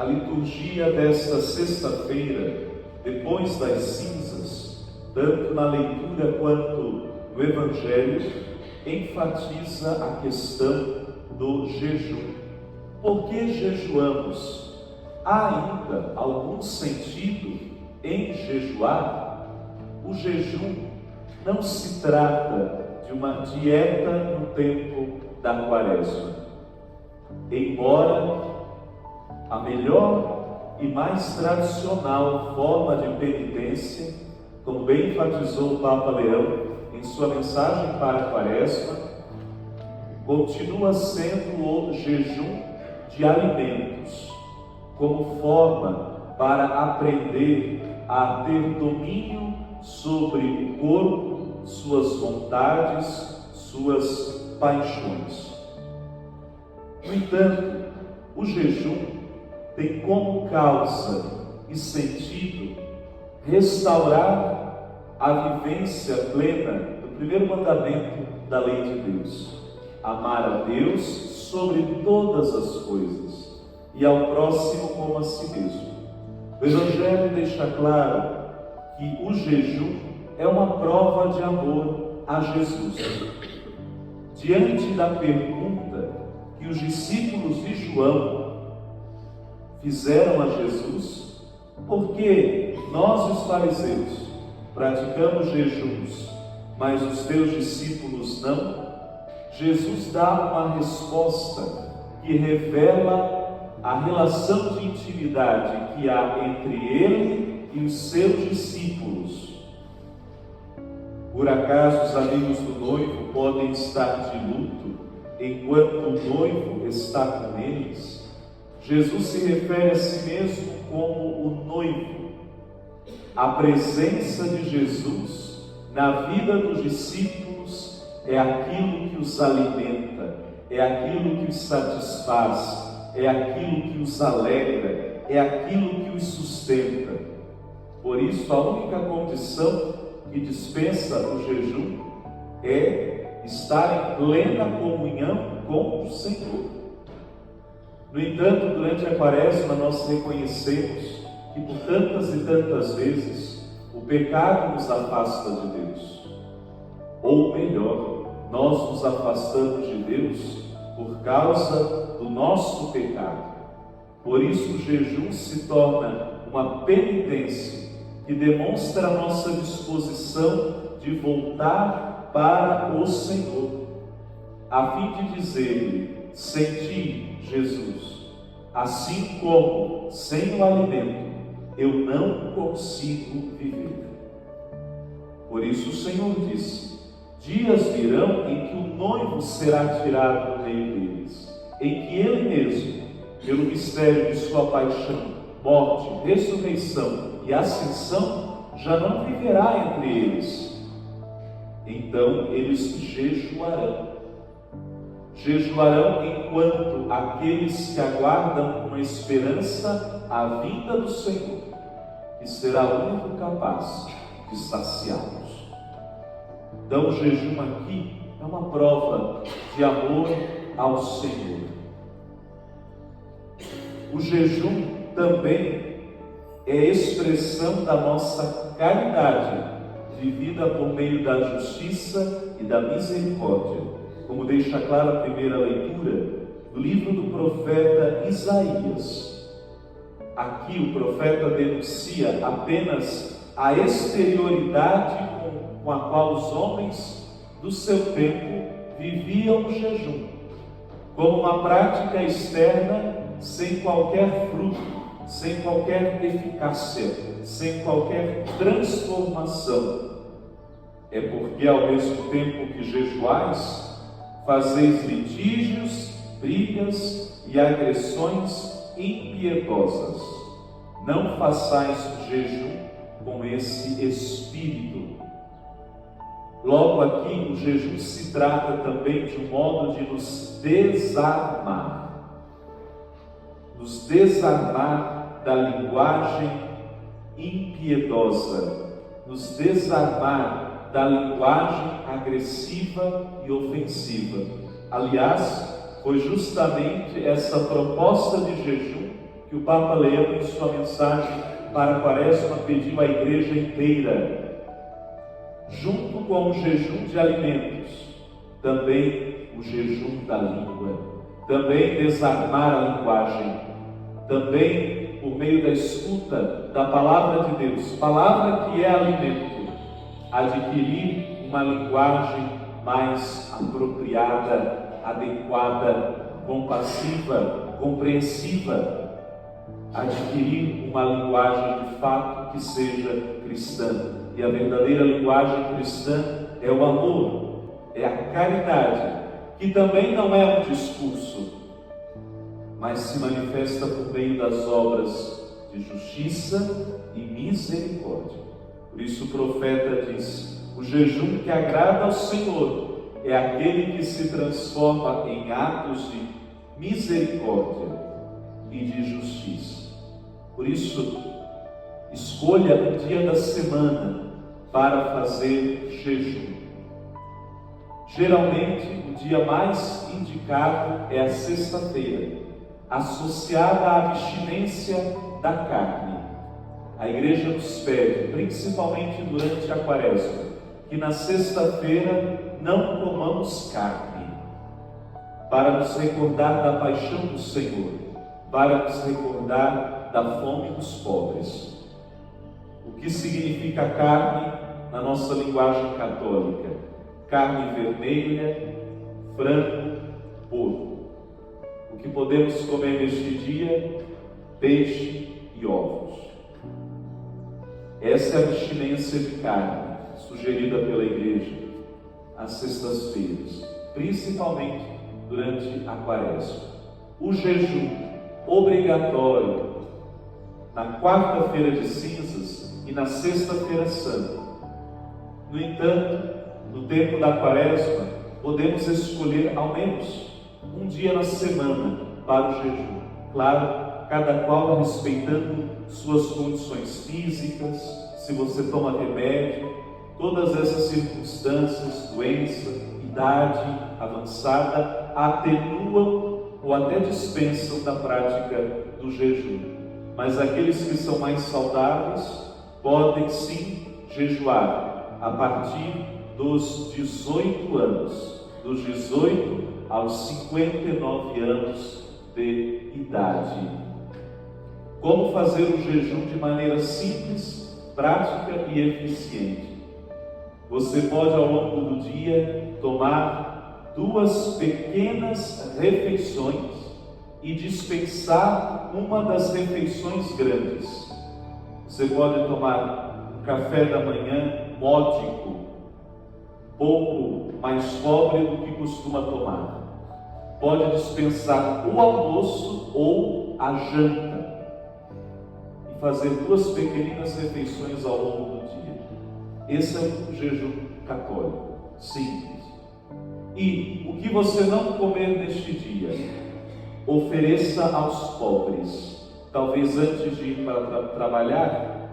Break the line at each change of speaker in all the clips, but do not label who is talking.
liturgia desta sexta-feira, depois das cinzas, tanto na leitura quanto no Evangelho, enfatiza a questão do jejum. Por que jejuamos? Há ainda algum sentido em jejuar? O jejum não se trata de uma dieta no tempo da Quaresma. Embora a melhor e mais tradicional forma de penitência, como bem enfatizou o Papa Leão em sua mensagem para a Quaresma, continua sendo o jejum de alimentos, como forma para aprender a ter domínio sobre o corpo, suas vontades, suas paixões. No entanto, o jejum tem como causa e sentido restaurar a vivência plena do primeiro mandamento da lei de Deus: amar a Deus sobre todas as coisas e ao próximo como a si mesmo. O Evangelho deixa claro que o jejum é uma prova de amor a Jesus. Diante da pergunta que os discípulos de João fizeram a Jesus: por que nós, os fariseus, praticamos jejuns, mas os teus discípulos não? Jesus dá uma resposta que revela a relação de intimidade que há entre ele e os seus discípulos. Por acaso os amigos do noivo podem estar de luto enquanto o noivo está com eles? Jesus se refere a si mesmo como o noivo. A presença de Jesus na vida dos discípulos é aquilo que os alimenta, é aquilo que os satisfaz, é aquilo que os alegra, é aquilo que os sustenta. Por isso, a única condição que dispensa o jejum é estar em plena comunhão com o Senhor. No entanto, durante a Quaresma, nós reconhecemos que por tantas e tantas vezes o pecado nos afasta de Deus. Ou melhor, nós nos afastamos de Deus por causa do nosso pecado. Por isso o jejum se torna uma penitência que demonstra a nossa disposição de voltar para o Senhor, a fim de dizer-lhe: sem ti, Jesus, assim como sem o alimento eu não consigo viver. Por isso o Senhor disse: dias virão em que o noivo será tirado do meio deles, em que ele mesmo, pelo mistério de sua paixão, morte, ressurreição e ascensão, já não viverá entre eles. Então eles jejuarão enquanto aqueles que aguardam com esperança a vinda do Senhor, que será o único capaz de saciá-los. Então o jejum aqui é uma prova de amor ao Senhor. O jejum também é expressão da nossa caridade, vivida por meio da justiça e da misericórdia, como deixa clara a primeira leitura do livro do profeta Isaías. Aqui o profeta denuncia apenas a exterioridade com a qual os homens do seu tempo viviam o jejum, como uma prática externa sem qualquer fruto, sem qualquer eficácia, sem qualquer transformação. É porque ao mesmo tempo que jejuais, fazeis litígios, brigas e agressões impiedosas. Não façais jejum com esse espírito. Logo aqui, o jejum se trata também de um modo de nos desarmar da linguagem impiedosa, nos desarmar da linguagem agressiva e ofensiva. Aliás, foi justamente essa proposta de jejum que o Papa Leão, em sua mensagem para a Quaresma, pediu à Igreja inteira, junto com o jejum de alimentos, também o jejum da língua, também desarmar a linguagem, também por meio da escuta da Palavra de Deus, palavra que é alimento, adquirir uma linguagem mais apropriada, adequada, compassiva, compreensiva, adquirir uma linguagem de fato que seja cristã. E a verdadeira linguagem cristã é o amor, é a caridade, que também não é um discurso, mas se manifesta por meio das obras de justiça e misericórdia. Por isso o profeta diz: o jejum que agrada ao Senhor é aquele que se transforma em atos de misericórdia e de justiça. Por isso, escolha um dia da semana para fazer jejum. Geralmente, o dia mais indicado é a sexta-feira, associada à abstinência da carne. A Igreja nos pede, principalmente durante a Quaresma, que na sexta-feira não comamos carne, para nos recordar da paixão do Senhor, para nos recordar da fome dos pobres. O que significa carne na nossa linguagem católica? Carne vermelha, frango, porco. O que podemos comer neste dia? Peixe e ovos. Essa é a abstinência de carne, sugerida pela Igreja às sextas-feiras, principalmente durante a Quaresma. O jejum obrigatório na quarta-feira de cinzas e na sexta-feira santa. No entanto, no tempo da Quaresma, podemos escolher ao menos um dia na semana para o jejum. Claro, cada qual respeitando suas condições físicas, se você toma remédio, todas essas circunstâncias, doença, idade avançada, atenuam ou até dispensam da prática do jejum. Mas aqueles que são mais saudáveis podem sim jejuar a partir dos 18 anos, dos 18 aos 59 anos de idade. Como fazer o jejum de maneira simples, prática e eficiente? Você pode, ao longo do dia, tomar 2 pequenas refeições e dispensar uma das refeições grandes. Você pode tomar um café da manhã módico, pouco mais pobre do que costuma tomar. Pode dispensar o almoço ou a janta e fazer 2 pequeninas refeições ao longo do dia. Esse é o jejum católico, simples. E o que você não comer neste dia, ofereça aos pobres. Talvez antes de ir para trabalhar,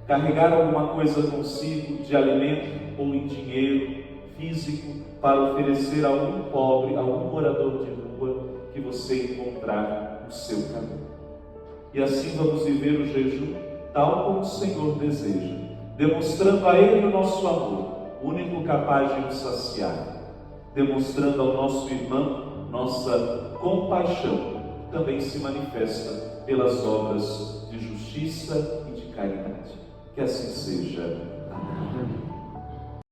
carregar alguma coisa consigo de alimento ou em dinheiro físico para oferecer a algum pobre, a algum morador de rua que você encontrar no seu caminho. E assim vamos viver o jejum tal como o Senhor deseja, demonstrando a Ele o nosso amor, o único capaz de nos saciar, demonstrando ao nosso irmão nossa compaixão, que também se manifesta pelas obras de justiça e de caridade. Que assim seja. Amém.